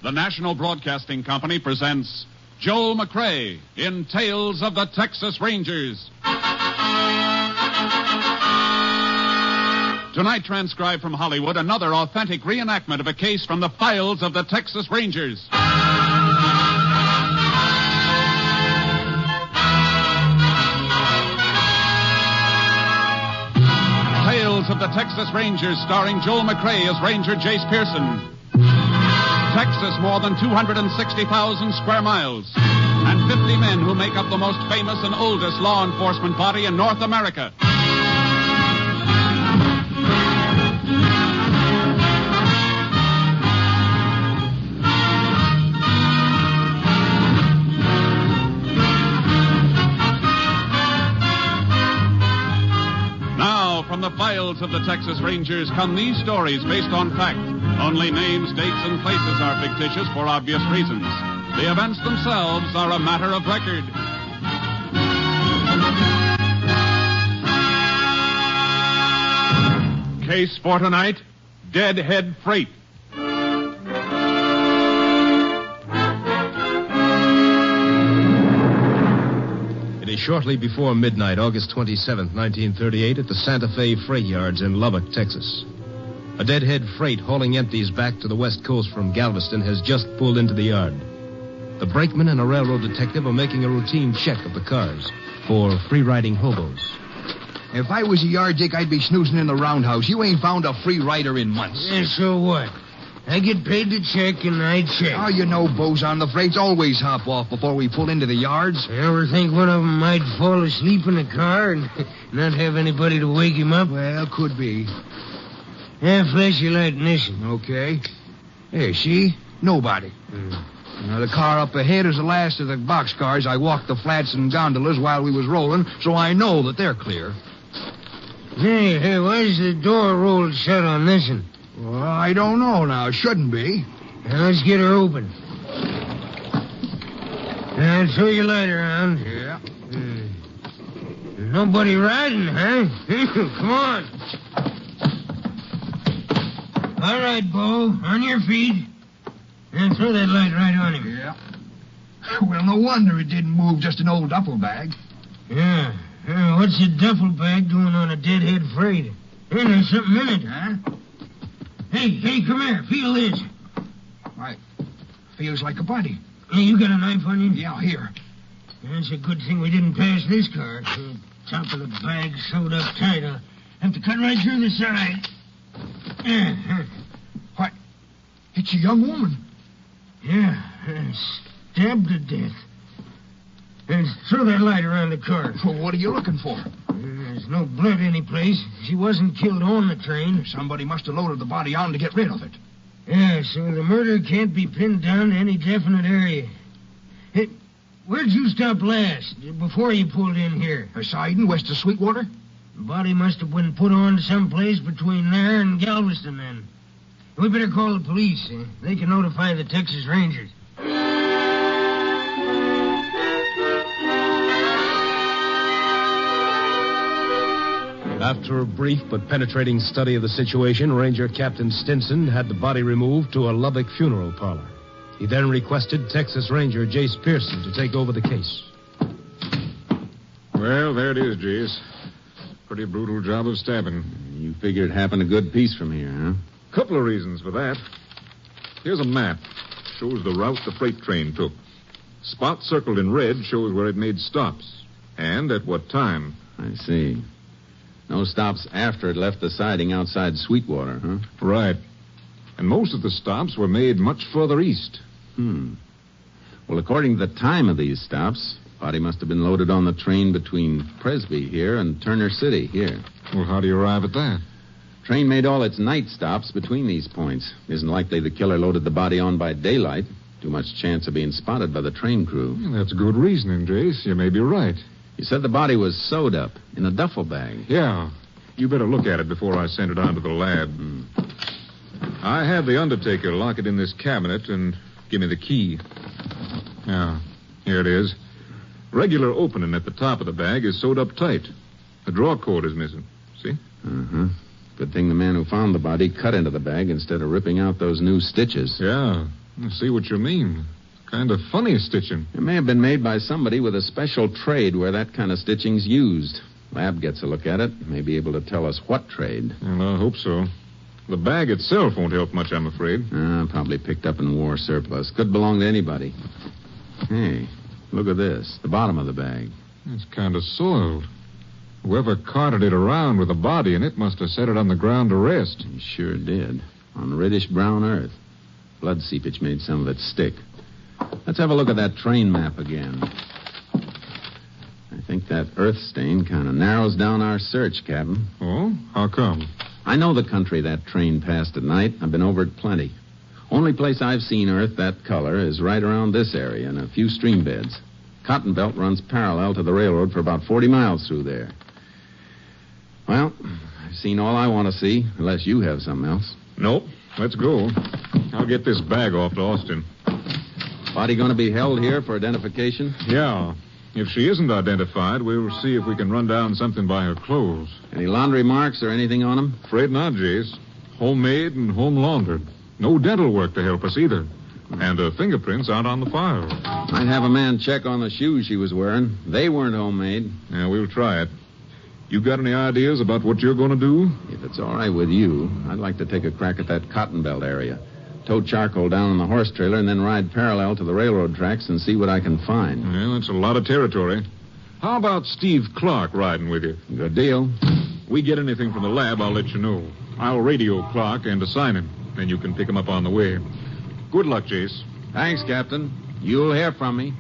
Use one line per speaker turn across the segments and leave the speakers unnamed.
the National Broadcasting Company presents Joel McCrea in Tales of the Texas Rangers. Tonight, transcribed from Hollywood, another authentic reenactment of a case from the files of the Texas Rangers. Tales of the Texas Rangers, starring Joel McCrea as Ranger Jace Pearson. Texas, more than 260,000 square miles, and 50 men who make up the most famous and oldest law enforcement body in North America. Now, from the files of the Texas Rangers come these stories based on fact. Only names, dates, and places are fictitious for obvious reasons. The events themselves are a matter of record. Case for tonight, Deadhead Freight.
It is shortly before midnight, August 27th, 1938, at the Santa Fe Freight Yards in Lubbock, Texas. A Deadhead freight hauling empties back to the west coast from Galveston has just pulled into the yard. The brakeman and a railroad detective are making a routine check of the cars for free-riding hobos.
If I was a yard dick, I'd be snoozing in the roundhouse. You ain't found a free rider in months.
Yeah, so what? I get paid to check, and I check.
Oh, you know, bows on the freights always hop off before we pull into the yards.
You ever think one of them might fall asleep in the car and not have anybody to wake him up?
Well, could be.
Yeah, flash your light and listen.
Okay. Hey, see? Nobody. Now, the car up ahead is the last of the boxcars. I walked the flats and gondolas while we was rolling, so I know that they're clear.
Hey, why's the door rolled shut on this one?
Well, I don't know now. It shouldn't be.
Now, let's get her open. Now, throw your light around.
Yeah.
Nobody riding, huh? Come on. All right, Bo. On your feet. And throw that light right on him.
Yeah. Well, no wonder it didn't move. Just an old duffel bag.
Yeah. What's a duffel bag doing on a Deadhead freight? Hey, there's something in it.
Huh?
Hey, come here. Feel this.
Why, feels like a body.
Hey, you got a knife on you?
Yeah, here.
It's a good thing we didn't pass this car. The top of the bag sewed up tight. I'll have to cut right through the side.
Why, it's a young woman.
Yeah, stabbed to death. And throw that light around the car.
Well, what are you looking for?
There's no blood anyplace. She wasn't killed on the train.
Somebody must have loaded the body on to get rid of it.
Yeah, so the murder can't be pinned down to any definite area. Hey, where'd you stop last, before you pulled in here?
Siding, west of Sweetwater?
The body must have been put on someplace between there and Galveston, then. We better call the police. They can notify the Texas Rangers.
After a brief but penetrating study of the situation, Ranger Captain Stinson had the body removed to a Lubbock funeral parlor. He then requested Texas Ranger Jace Pearson to take over the case.
Well, there it is, Jace. Pretty brutal job of stabbing.
You figure it happened a good piece from here, huh?
Couple of reasons for that. Here's a map. Shows the route the freight train took. Spot circled in red shows where it made stops. And at what time.
I see. No stops after it left the siding outside Sweetwater, huh?
Right. And most of the stops were made much further east.
Well, according to the time of these stops, body must have been loaded on the train between Presby here and Turner City here.
Well, how do you arrive at that?
Train made all its night stops between these points. Isn't likely the killer loaded the body on by daylight. Too much chance of being spotted by the train crew.
Well, that's good reasoning, Jace. You may be right.
You said the body was sewed up in a duffel bag.
Yeah. You better look at it before I send it on to the lab. I had the undertaker lock it in this cabinet and give me the key. Yeah, here it is. Regular opening at the top of the bag is sewed up tight. The draw cord is missing. See?
Good thing the man who found the body cut into the bag instead of ripping out those new stitches.
Yeah. I see what you mean. Kind of funny stitching.
It may have been made by somebody with a special trade where that kind of stitching's used. Lab gets a look at it, may be able to tell us what trade.
Well, I hope so. The bag itself won't help much, I'm afraid.
Probably picked up in war surplus. Could belong to anybody. Hey, look at this. The bottom of the bag.
It's kind of soiled. Whoever carted it around with a body in it must have set it on the ground to rest.
He sure did. On reddish-brown earth. Blood seepage made some of it stick. Let's have a look at that train map again. I think that earth stain kind of narrows down our search, Captain.
Oh? How come?
I know the country that train passed at night. I've been over it plenty. Only place I've seen earth that color is right around this area in a few stream beds. Cotton belt runs parallel to the railroad for about 40 miles through there. Well, I've seen all I want to see, unless you have something else.
Nope. Let's go. I'll get this bag off to Austin.
Body going to be held here for identification?
Yeah. If she isn't identified, we'll see if we can run down something by her clothes.
Any laundry marks or anything on them?
Afraid not, Jace. Homemade and home laundered. No dental work to help us either. And her fingerprints aren't on the file.
I'd have a man check on the shoes she was wearing. They weren't homemade.
Yeah, we'll try it. You got any ideas about what you're going to do?
If it's all right with you, I'd like to take a crack at that cotton belt area. Tow charcoal down on the horse trailer and then ride parallel to the railroad tracks and see what I can find.
Well, that's a lot of territory. How about Steve Clark riding with you?
Good deal.
We get anything from the lab, I'll let you know. I'll radio Clark and assign him. Then you can pick him up on the way. Good luck, Jace.
Thanks, Captain. You'll hear from me.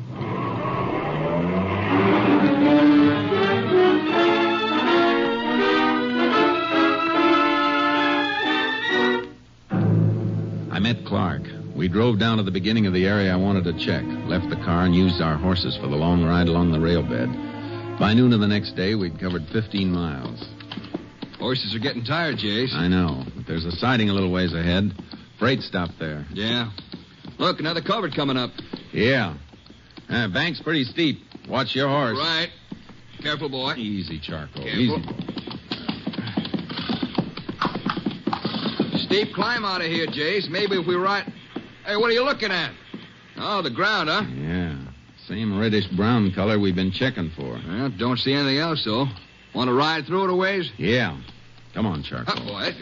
I met Clark. We drove down to the beginning of the area I wanted to check, left the car, and used our horses for the long ride along the rail bed. By noon of the next day, we'd covered 15 miles.
Horses are getting tired, Jace.
I know, but there's a siding a little ways ahead. Freight stop there.
Yeah. Look, another culvert coming up.
Yeah. Bank's pretty steep. Watch your horse.
Right. Careful, boy.
Easy, Charcoal.
Careful.
Easy.
Steep climb out of here, Jace. Maybe if we ride... Hey, what are you looking at? Oh, the ground, huh?
Yeah. Same reddish-brown color we've been checking for.
Well, don't see anything else, though. Want to ride through it a ways?
Yeah. Come on, Charcoal.
Huh, boy.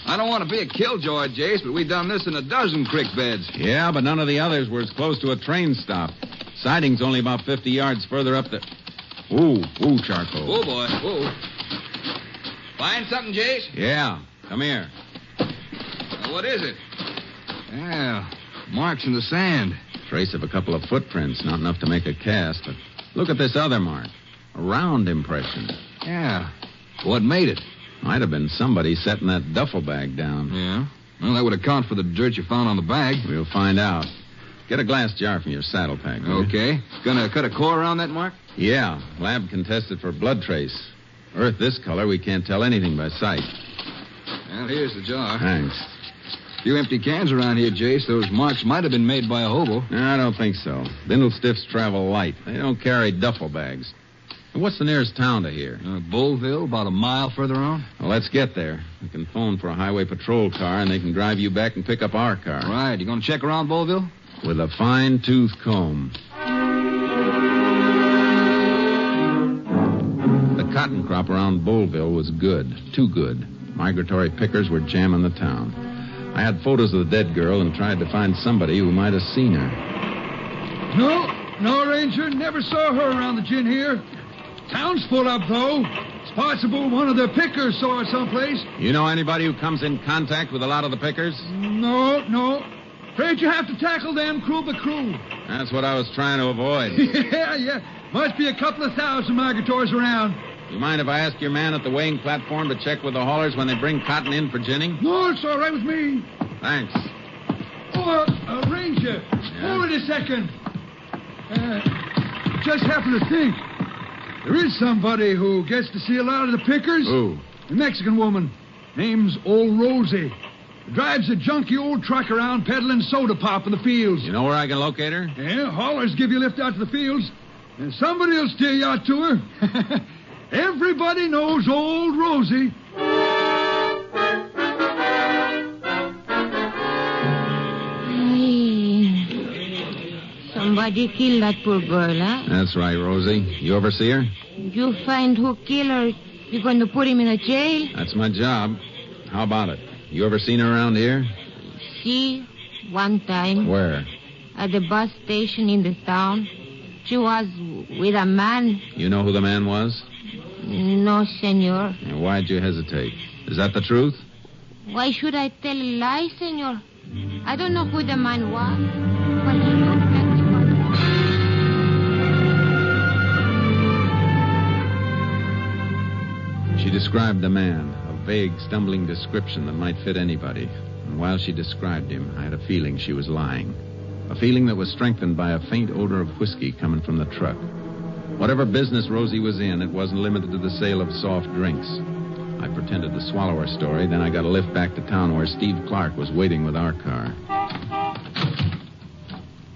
I don't want to be a killjoy, Jace, but we've done this in a dozen creek beds.
Yeah, but none of the others were as close to a train stop. Siding's only about 50 yards further up the... Ooh, Charcoal.
Oh, boy. Whoa. Find something, Jace?
Yeah. Come here.
What is it? Yeah, marks in the sand.
Trace of a couple of footprints, not enough to make a cast, but look at this other mark. A round impression.
Yeah. What made it?
Might have been somebody setting that duffel bag down.
Yeah. Well, that would account for the dirt you found on the bag.
We'll find out. Get a glass jar from your saddle pack.
Okay. Gonna cut a core around that mark?
Yeah. Lab can test it for blood trace. Earth this color, we can't tell anything by sight.
Well, here's the jar.
Thanks.
A few empty cans around here, Jace. Those marks might have been made by a hobo.
No, I don't think so. Bindle stiffs travel light. They don't carry duffel bags. And what's the nearest town to here?
Bullville, about a mile further on.
Well, let's get there. We can phone for a highway patrol car, and they can drive you back and pick up our car.
Right. You gonna check around Bullville?
With a fine-tooth comb. The cotton crop around Bullville was good. Too good. Migratory pickers were jamming the town. I had photos of the dead girl and tried to find somebody who might have seen her.
No, Ranger. Never saw her around the gin here. Town's full up, though. It's possible one of the pickers saw her someplace.
You know anybody who comes in contact with a lot of the pickers?
No. Afraid you have to tackle them crew by crew.
That's what I was trying to avoid.
Yeah. Must be a couple of thousand migratories around.
You mind if I ask your man at the weighing platform to check with the haulers when they bring cotton in for ginning?
No, it's all right with me.
Thanks.
Oh, Ranger.
Yeah?
Hold it a second. Just happened to think. There is somebody who gets to see a lot of the pickers.
Who?
A Mexican woman. Name's Old Rosie. Drives a junky old truck around peddling soda pop in the fields.
You know where I can locate her?
Yeah, haulers give you a lift out to the fields. And somebody will steer you out to her. Everybody knows Old Rosie.
Somebody killed that poor girl, huh?
That's right, Rosie. You oversee her?
You find who killed her, you're going to put him in a jail?
That's my job. How about it? You ever seen her around here?
See, one time.
Where?
At the bus station in the town. She was with a man.
You know who the man was?
No, senor.
And why'd you hesitate? Is that the truth?
Why should I tell a lie, senor? I don't know who the man was, but he looked like he was.
She described the man, a vague, stumbling description that might fit anybody. And while she described him, I had a feeling she was lying. A feeling that was strengthened by a faint odor of whiskey coming from the truck. Whatever business Rosie was in, it wasn't limited to the sale of soft drinks. I pretended to swallow her story, then I got a lift back to town where Steve Clark was waiting with our car.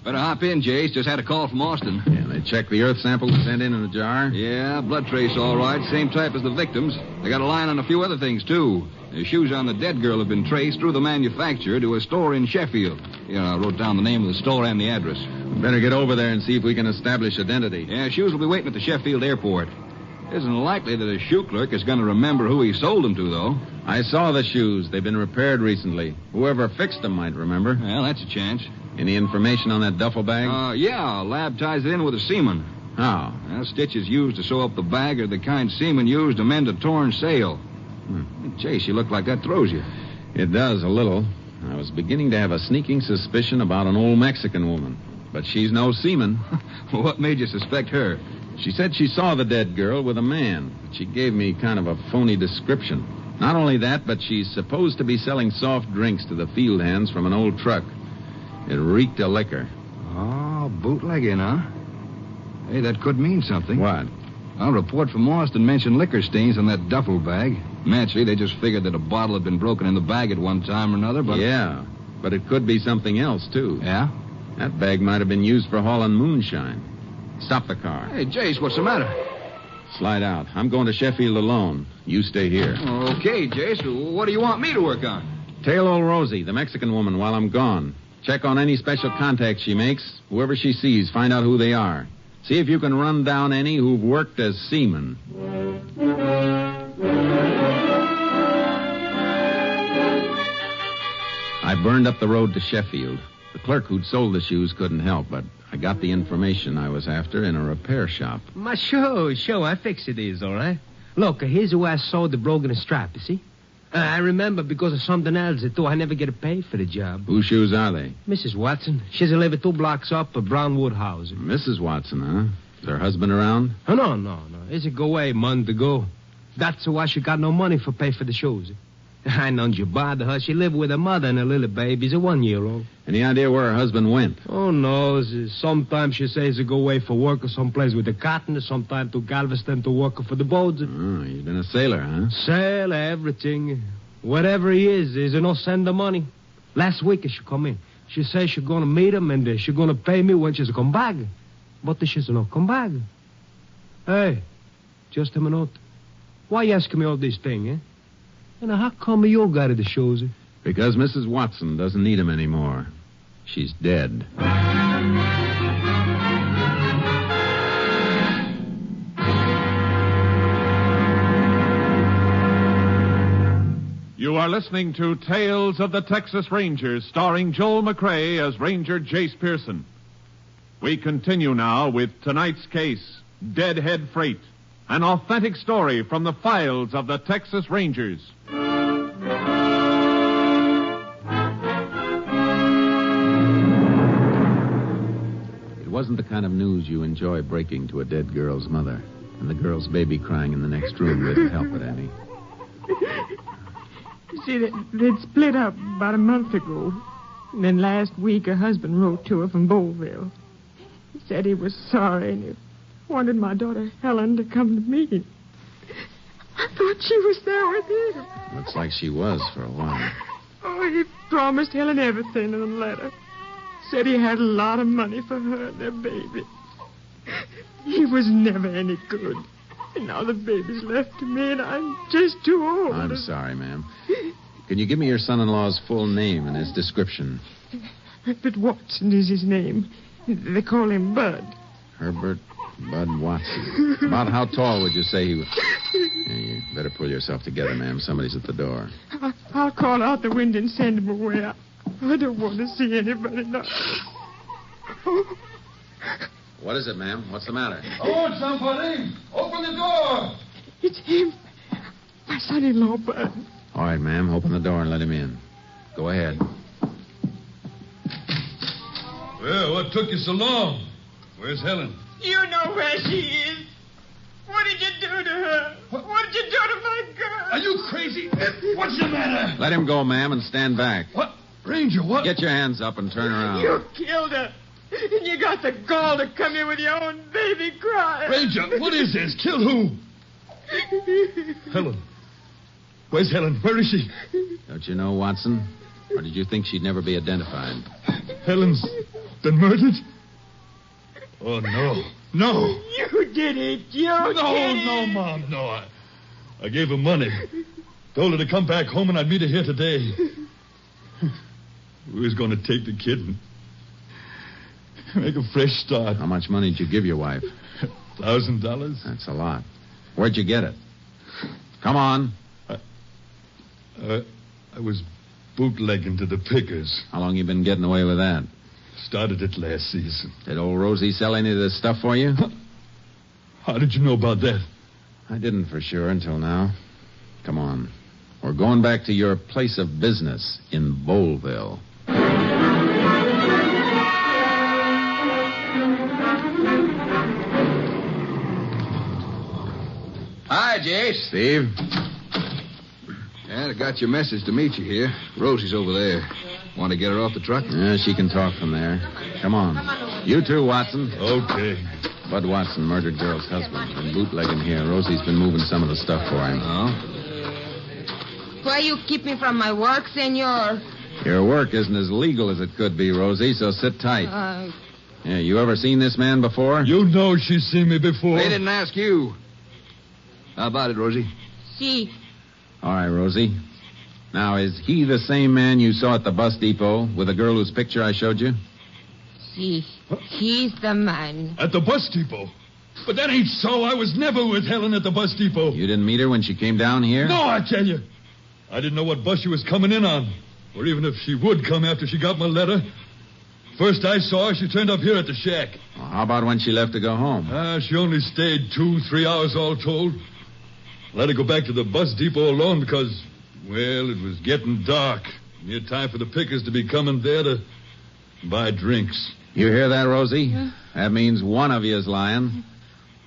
Better hop in, Jace. Just had a call from Austin.
Yeah, they checked the earth sample we sent in a jar?
Yeah, blood trace all right. Same type as the victims. They got a line on a few other things, too. The shoes on the dead girl have been traced through the manufacturer to a store in Sheffield. Yeah, I wrote down the name of the store and the address.
Better get over there and see if we can establish identity.
Yeah, shoes will be waiting at the Sheffield airport. Isn't likely that a shoe clerk is going to remember who he sold them to, though.
I saw the shoes. They've been repaired recently. Whoever fixed them might remember.
Well, that's a chance.
Any information on that duffel bag?
Yeah, lab ties it in with a semen.
How?
Well, stitches used to sew up the bag are the kind semen used to mend a torn sail. Chase, you look like that throws you.
It does, a little. I was beginning to have a sneaking suspicion about an old Mexican woman. But she's no seaman.
What made you suspect her?
She said she saw the dead girl with a man. She gave me kind of a phony description. Not only that, but she's supposed to be selling soft drinks to the field hands from an old truck. It reeked of liquor.
Oh, bootlegging, huh? Hey, that could mean something.
What?
A report from Austin mentioned liquor stains on that duffel bag. Naturally, they just figured that a bottle had been broken in the bag at one time or another, but...
Yeah, but it could be something else, too.
Yeah?
That bag might have been used for hauling moonshine. Stop the car.
Hey, Jace, what's the matter?
Slide out. I'm going to Sheffield alone. You stay here.
Okay, Jace. What do you want me to work on?
Tail old Rosie, the Mexican woman, while I'm gone. Check on any special contacts she makes. Whoever she sees, find out who they are. See if you can run down any who've worked as seamen. I burned up the road to Sheffield. The clerk who'd sold the shoes couldn't help, but I got the information I was after in a repair shop.
Sure. I fix it is, all right. Look, here's where I sewed the broken strap, you see? I remember because of something else, though I never get paid for the job.
Whose shoes are they?
Mrs. Watson. She's living 2 blocks up at Brownwood House.
Mrs. Watson, huh? Is her husband around?
Oh, no. He's a go away a month ago. That's why she got no money for pay for the shoes. I know you bother her. She lived with her mother and her little baby's a 1-year-old.
Any idea where her husband went?
Oh, no. Sometimes she says he go away for work or someplace with the cotton, sometimes to Galveston to work for the boats.
Oh, he's been a sailor, huh?
Sailor, everything. Whatever he is, he's no send the money. Last week she come in. She says she's going to meet him and she's going to pay me when she's come back. But she's not come back. Hey, just a minute. Why you asking me all these things, eh? And how come you got the shoes?
Because Mrs. Watson doesn't need him anymore. She's dead.
You are listening to Tales of the Texas Rangers, starring Joel McCrea as Ranger Jace Pearson. We continue now with tonight's case, Deadhead Freight, an authentic story from the files of the Texas Rangers.
It wasn't the kind of news you enjoy breaking to a dead girl's mother. And the girl's baby crying in the next room didn't help it any.
You see, they'd split up about a month ago. And then last week, her husband wrote to her from Bowlville. He said he was sorry and he wanted my daughter Helen to come to me. I thought she was there with him.
Looks like she was for a while.
Oh, he promised Helen everything in the letter. Said he had a lot of money for her and their baby. He was never any good. And now the baby's left to me and I'm just too old.
I'm sorry, ma'am. Can you give me your son-in-law's full name and his description?
But Watson is his name. They call him Bud.
Herbert Bud Watson. About how tall would you say he was? Yeah, you better pull yourself together, ma'am. Somebody's at the door.
I'll call out the window and send him away. I don't want to see anybody now.
What is it, ma'am? What's the matter?
Oh, somebody! Open the door!
It's him. My son-in-law, Bud.
All right, ma'am. Open the door and let him in. Go ahead.
Well, what took you so long? Where's Helen?
You know where she is. What did you do to her? What did you do to my girl?
Are you crazy? What's the matter?
Let him go, ma'am, and stand back.
What? Ranger, what?
Get your hands up and turn around.
You killed her. And you got the gall to come here with your own baby crying.
Ranger, what is this? Kill who? Helen. Where's Helen? Where is she?
Don't you know, Watson? Or did you think she'd never be identified?
Helen's been murdered? Oh, no. No.
You did it. You did it.
No, Mom, no. I gave her money. Told her to come back home and I'd meet her here today. We was going to take the kid and make a fresh start.
How much money did you give your wife?
$1,000.
That's a lot. Where'd you get it? Come on.
I was bootlegging to the pickers.
How long you been getting away with that?
Started it last season.
Did old Rosie sell any of this stuff for you?
How did you know about that?
I didn't for sure until now. Come on. We're going back to your place of business in Boleville.
Hi, Jace.
Steve?
Yeah, I got your message to meet you here. Rosie's over there. Want to get her off the truck?
Yeah, she can talk from there. Come on. You too, Watson.
Okay.
Bud Watson murdered girl's husband. Been bootlegging here. Rosie's been moving some of the stuff for him.
Oh?
Why you keep me from my work, senor?
Your work isn't as legal as it could be, Rosie, so sit tight. Yeah, you ever seen this man before?
You know she's seen me before.
They didn't ask you. How about it, Rosie?
Si.
All right, Rosie. Now, is he the same man you saw at the bus depot with the girl whose picture I showed you?
Si. He's the man.
At the bus depot? But that ain't so. I was never with Helen at the bus depot.
You didn't meet her when she came down here?
No, I tell you. I didn't know what bus she was coming in on. Or even if she would come after she got my letter. First I saw her, she turned up here at the shack.
Well, how about when she left to go home?
She only stayed 2-3 hours all told. Let her go back to the bus depot alone because, well, it was getting dark. Near time for the pickers to be coming there to buy drinks.
You hear that, Rosie? That means one of you is lying.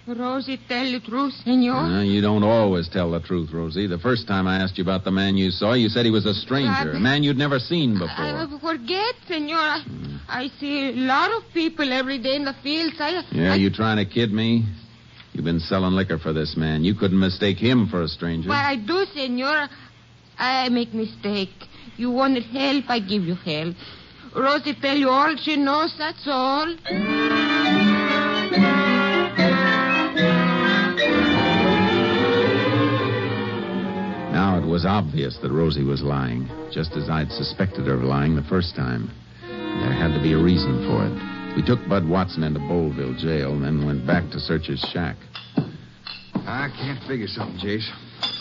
Rosie, tell the truth, senor.
You don't always tell the truth, Rosie. The first time I asked you about the man you saw, you said he was a stranger, a man you'd never seen before.
I forget, senor. I see a lot of people every day in the fields.
You trying to kid me? You've been selling liquor for this man. You couldn't mistake him for a stranger.
But I do, senor. I make mistake. You wanted help, I give you help. Rosie tell you all she knows, that's all.
Now it was obvious that Rosie was lying, just as I'd suspected her of lying the first time. There had to be a reason for it. We took Bud Watson into Boleville jail and then went back to search his shack.
I can't figure something, Jace.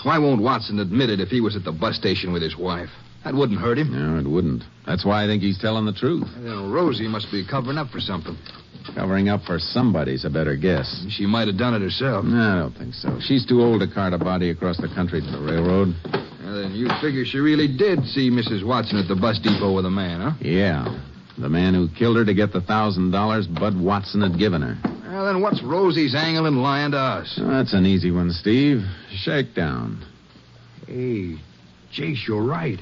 Why won't Watson admit it if he was at the bus station with his wife? That wouldn't hurt him.
No, it wouldn't. That's why I think he's telling the truth.
Rosie must be covering up for something.
Covering up for somebody's a better guess.
She might have done it herself.
No, I don't think so. She's too old to cart a body across the country to the railroad.
Well, then you figure she really did see Mrs. Watson at the bus depot with a man, huh?
Yeah. The man who killed her to get the $1,000 Bud Watson had given her.
Well, then what's Rosie's angle in lying to us?
That's an easy one, Steve. Shake down.
Hey, Jace, you're right.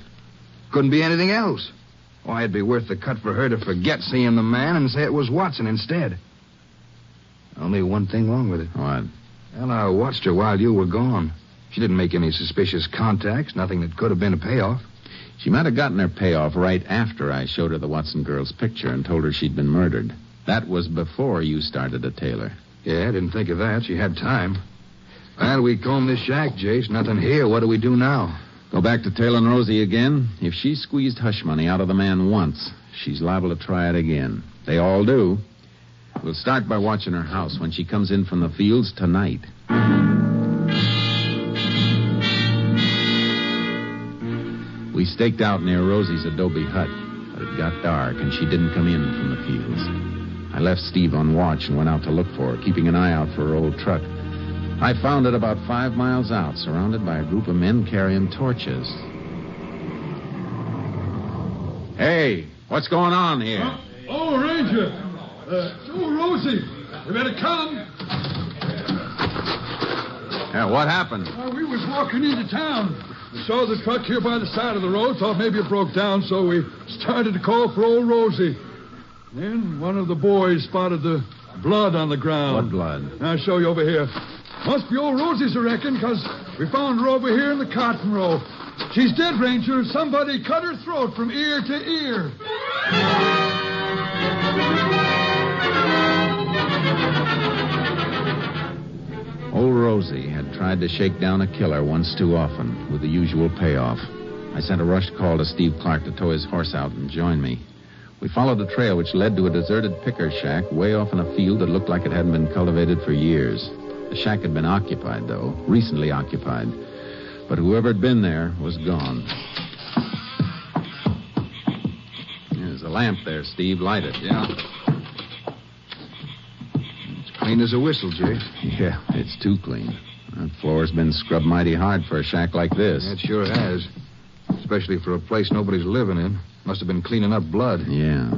Couldn't be anything else. Why, it'd be worth the cut for her to forget seeing the man and say it was Watson instead. Only one thing wrong with it.
What?
Well, I watched her while you were gone. She didn't make any suspicious contacts, nothing that could have been a payoff.
She might have gotten her payoff right after I showed her the Watson girl's picture and told her she'd been murdered. That was before you started to tail her.
Yeah, I didn't think of that. She had time. Well, we combed this shack, Jace. Nothing here. What do we do now?
Go back to tailing Rosie again. If she squeezed hush money out of the man once, she's liable to try it again. They all do. We'll start by watching her house when she comes in from the fields tonight. We staked out near Rosie's adobe hut, but it got dark and she didn't come in from the fields. I left Steve on watch and went out to look for her, keeping an eye out for her old truck. I found it about 5 miles out, surrounded by a group of men carrying torches. Hey, what's going on here?
Oh, Ranger. Rosie. You better come.
Yeah, what happened?
We was walking into town. We saw the truck here by the side of the road. Thought maybe it broke down, so we started to call for old Rosie. Then one of the boys spotted the blood on the ground.
What blood?
I'll show you over here. Must be old Rosie's, I reckon, because we found her over here in the cotton row. She's dead, Ranger. Somebody cut her throat from ear to ear.
Old Rosie had tried to shake down a killer once too often, with the usual payoff. I sent a rushed call to Steve Clark to tow his horse out and join me. We followed a trail which led to a deserted picker shack way off in a field that looked like it hadn't been cultivated for years. The shack had been occupied, though, recently occupied. But whoever had been there was gone. There's a lamp there, Steve. Light it.
Yeah. It's clean as a whistle, Jay.
Yeah, it's too clean. That floor's been scrubbed mighty hard for a shack like this.
It sure has. Especially for a place nobody's living in. Must have been cleaning up blood.
Yeah.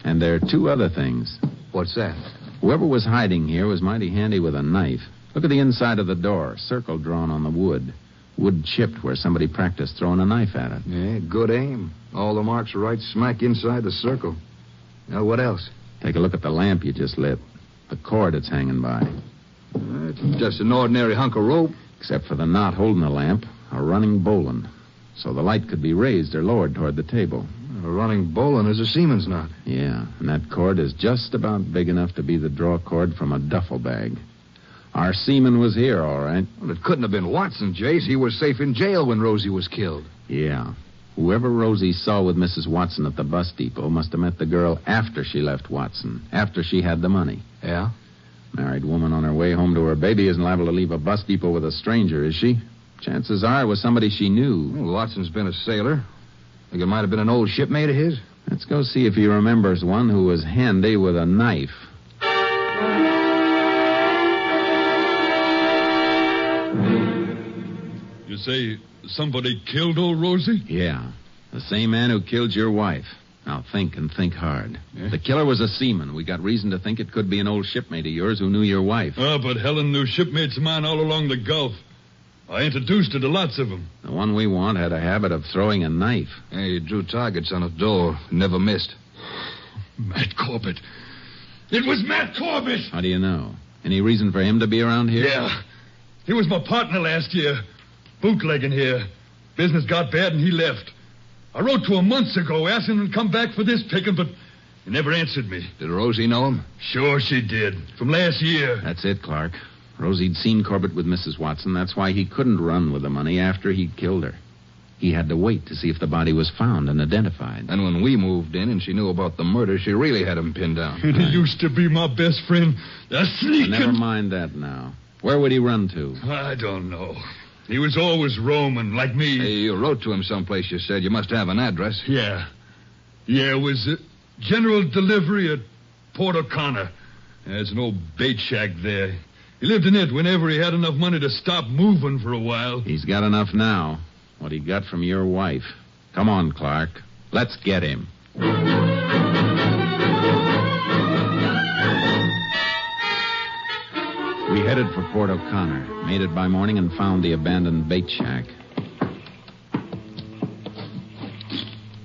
And there are 2 other things.
What's that?
Whoever was hiding here was mighty handy with a knife. Look at the inside of the door. Circle drawn on the wood. Wood chipped where somebody practiced throwing a knife at it.
Yeah, good aim. All the marks are right smack inside the circle. Now, what else?
Take a look at the lamp you just lit. The cord it's hanging by.
It's just an ordinary hunk of rope.
Except for the knot holding the lamp, a running bowline. So the light could be raised or lowered toward the table.
A running bowline is a seaman's knot.
Yeah, and that cord is just about big enough to be the draw cord from a duffel bag. Our seaman was here, all right.
Well, it couldn't have been Watson, Jace. He was safe in jail when Rosie was killed.
Yeah. Whoever Rosie saw with Mrs. Watson at the bus depot must have met the girl after she left Watson, after she had the money.
Yeah?
Married woman on her way home to her baby isn't liable to leave a bus depot with a stranger, is she? Chances are it was somebody she knew.
Well, Watson's been a sailor. Think it might have been an old shipmate of his?
Let's go see if he remembers one who was handy with a knife.
You say somebody killed old Rosie?
Yeah. The same man who killed your wife. Now think and think hard.
Yeah.
The killer was a seaman. We got reason to think it could be an old shipmate of yours who knew your wife.
Oh, but Helen knew shipmates of mine all along the Gulf. I introduced her to lots of them.
The one we want had a habit of throwing a knife.
Hey, he drew targets on a door. Never missed.
Matt Corbett. It was Matt Corbett!
How do you know? Any reason for him to be around here?
Yeah. He was my partner last year. Bootlegging here. Business got bad and he left. I wrote to him months ago asking him to come back for this picking, but he never answered me.
Did Rosie know him?
Sure she did. From last year.
That's it, Clark. Rosie'd seen Corbett with Mrs. Watson. That's why he couldn't run with the money after he'd killed her. He had to wait to see if the body was found and identified.
And when we moved in and she knew about the murder, she really had him pinned down.
And he used to be my best friend. A sneaking...
Never mind that now. Where would he run to?
I don't know. He was always roaming, like me.
Hey, you wrote to him someplace, you said. You must have an address.
Yeah. Yeah, it was general delivery at Port O'Connor. There's an old bait shack there. He lived in it whenever he had enough money to stop moving for a while.
He's got enough now. What he got from your wife. Come on, Clark. Let's get him. We headed for Port O'Connor, made it by morning, and found the abandoned bait shack.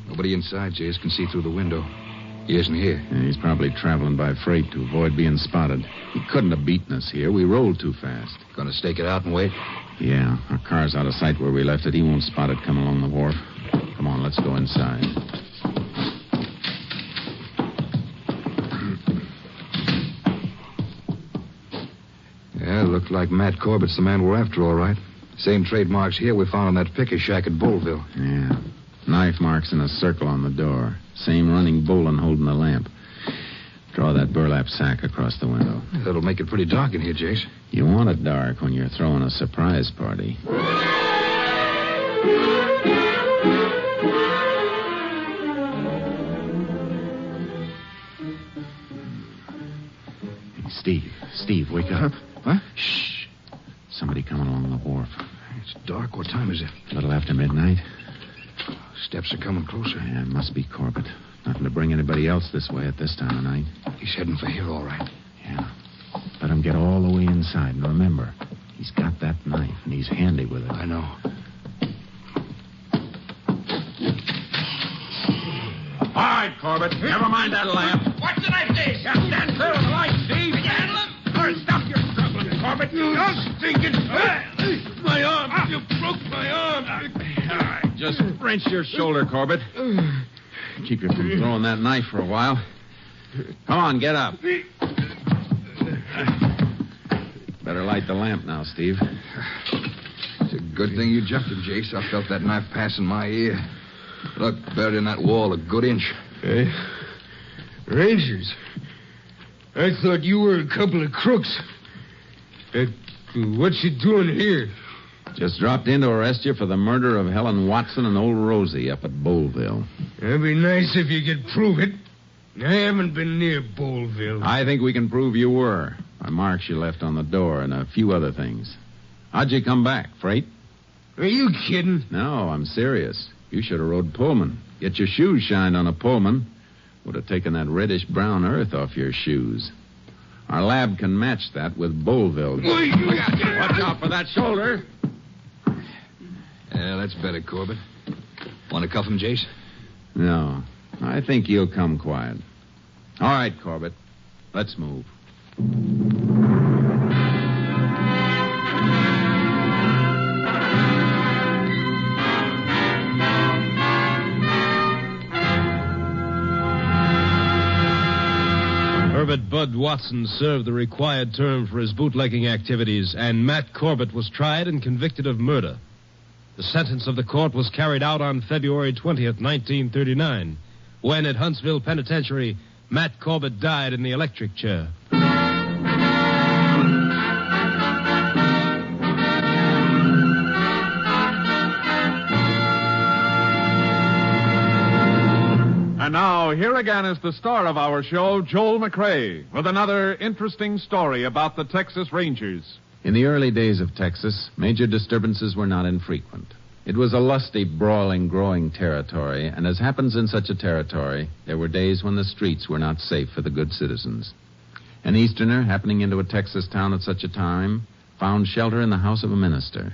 Nobody inside, Jace. Can see through the window. He isn't here.
Yeah, he's probably traveling by freight to avoid being spotted. He couldn't have beaten us here. We rolled too fast.
Gonna stake it out and wait?
Yeah, our car's out of sight where we left it. He won't spot it coming along the wharf. Come on, let's go inside.
Yeah, looked like Matt Corbett's the man we're after, all right. Same trademarks here we found in that picker shack at Bullville.
Yeah. Knife marks in a circle on the door. Same running bowline holding the lamp. Draw that burlap burlap sack across the window.
That'll make it pretty dark in here, Jace.
You want it dark when you're throwing a surprise party. Hey, Steve, wake up.
Huh?
Shh. Somebody coming along the wharf.
It's dark. What time is it?
A little after midnight.
Steps are coming closer.
Yeah, it must be Corbett. Nothing to bring anybody else this way at this time of night.
He's heading for here, all right.
Yeah. Let him get all the way inside. And remember, he's got that knife, and he's handy with it.
I know.
All right, Corbett. Never mind that lamp.
What's the knife, Jace?
Stand clear of the light, Steve.
Handle him? Or stop your struggling, Corbett. You stinking...
My arm! You broke my arm!
All right, just wrench your shoulder, Corbett. Keep you from throwing that knife for a while. Come on, get up. Better light the lamp now, Steve.
It's a good thing you jumped him, Jace. I felt that knife passing my ear. Look, buried in that wall a good inch.
Hey, Rangers. I thought you were a couple of crooks. What's you doing here?
Just dropped in to arrest you for the murder of Helen Watson and old Rosie up at Bullville.
It'd be nice if you could prove it. I haven't been near Bullville.
I think we can prove you were. By marks you left on the door and a few other things. How'd you come back? Freight?
Are you kidding?
No, I'm serious. You should have rode Pullman. Get your shoes shined on a Pullman. Would have taken that reddish-brown earth off your shoes. Our lab can match that with Bullville.
Watch out for that shoulder.
Yeah, that's better, Corbett. Want to cuff him, Jace?
No, I think he'll come quiet. All right, Corbett. Let's move.
Herbert Bud Watson served the required term for his bootlegging activities, and Matt Corbett was tried and convicted of murder. The sentence of the court was carried out on February 20th, 1939, when at Huntsville Penitentiary, Matt Corbett died in the electric chair.
And now, here again is the star of our show, Joel McCrea, with another interesting story about the Texas Rangers.
In the early days of Texas, major disturbances were not infrequent. It was a lusty, brawling, growing territory, and as happens in such a territory, there were days when the streets were not safe for the good citizens. An Easterner, happening into a Texas town at such a time, found shelter in the house of a minister.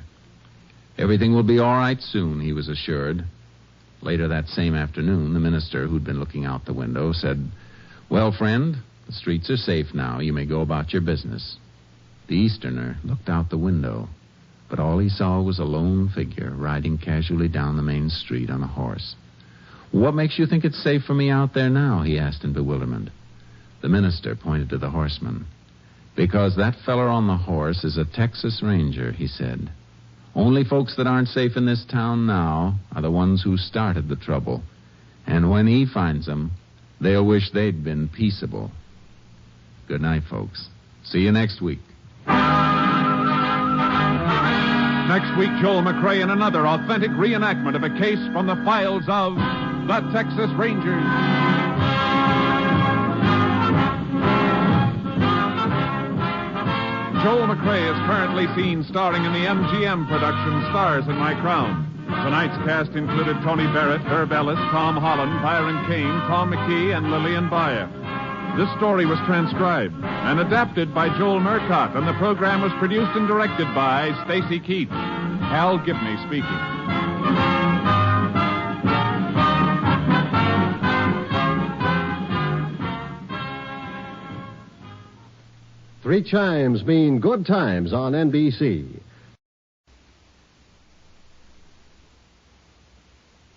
Everything will be all right soon, he was assured. Later that same afternoon, the minister, who'd been looking out the window, said, "Well, friend, the streets are safe now. You may go about your business." The Easterner looked out the window, but all he saw was a lone figure riding casually down the main street on a horse. "What makes you think it's safe for me out there now?" he asked in bewilderment. The minister pointed to the horseman. "Because that feller on the horse is a Texas Ranger," he said. "Only folks that aren't safe in this town now are the ones who started the trouble. And when he finds them, they'll wish they'd been peaceable." Good night, folks. See you next week.
Next week, Joel McCrea in another authentic reenactment of a case from the files of the Texas Rangers. Joel McCrea is currently seen starring in the MGM production Stars in My Crown. Tonight's cast included Tony Barrett, Herb Ellis, Tom Holland, Byron Kane, Tom McKee, and Lillian Bayer. This story was transcribed and adapted by Joel Murcott, and the program was produced and directed by Stacy Keats. Hal Gibney speaking.
Three chimes mean good times on NBC.